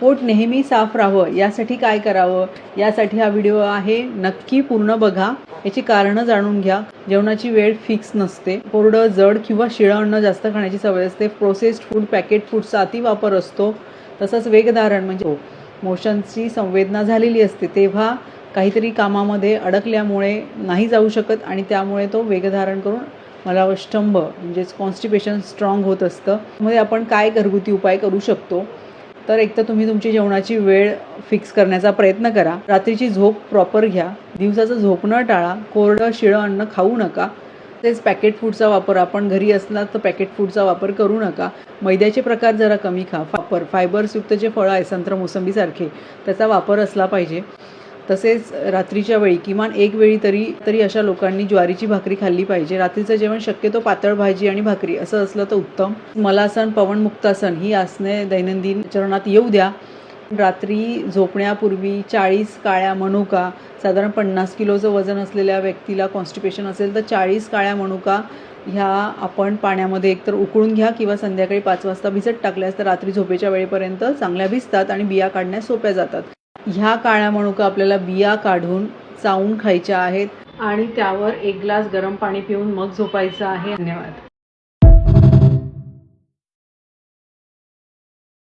पोट नेहमी साफ राहावं यासाठी काय करावं, यासाठी हा व्हिडिओ आहे. नक्की पूर्ण बघा. याची कारणं जाणून घ्या. जेवणाची वेळ फिक्स नसते. कोरडं, जड किंवा शिळं अन्न जास्त खाण्याची सवय असते. प्रोसेस्ड फूड, पॅकेट फूडचा अतिवापर असतो. तसंच वेगधारण म्हणजे मोशनची संवेदना झालेली असते, तेव्हा काहीतरी कामामध्ये अडकल्यामुळे नाही जाऊ शकत आणि त्यामुळे तो वेगधारण करून मलावष्टंभ म्हणजेच कॉन्स्टिपेशन स्ट्रॉंग होत असतं. त्यामध्ये आपण काय घरगुती उपाय करू शकतो, तर एक तर तुम्ही तुमची जेवणाची वेळ फिक्स करण्याचा प्रयत्न करा. रात्रीची झोप प्रॉपर घ्या. दिवसाचं झोपणं टाळा. कोरडं शिळं अन्न खाऊ नका. तेच पॅकेट फूडचा वापर, आपण घरी असला तर पॅकेट फूडचा वापर करू नका. मैद्याचे प्रकार जरा कमी खा. फायबर्सयुक्त जे फळं आहे, संत्र, मोसंबीसारखे, त्याचा वापर असला पाहिजे. तसेच रात्रीच्या वेळी किमान एक वेळी तरी अशा लोकांनी ज्वारीची भाकरी खाल्ली पाहिजे. रात्रीचं जेवण शक्यतो पातळ भाजी आणि भाकरी असं असलं तर उत्तम. मलासन, पवनमुक्तासन ही आसने दैनंदिन चरणात येऊ द्या. रात्री झोपण्यापूर्वी 40 काळ्या मनुका, साधारण 50 किलोचं वजन असलेल्या व्यक्तीला कॉन्स्टिपेशन असेल तर 40 काळ्या मनुका ह्या आपण पाण्यामध्ये एकतर उकळून घ्या किंवा संध्याकाळी 5 वाजता भिजत टाकल्यास तर रात्री झोपेच्या वेळेपर्यंत चांगल्या भिजतात आणि बिया काढण्यास सोप्या जातात. ह्या काळ्या मनुका आपल्याला बिया काढून चावून खायच्या आहेत आणि त्यावर 1 ग्लास गरम पाणी पिऊन मग झोपायचं आहे. धन्यवाद.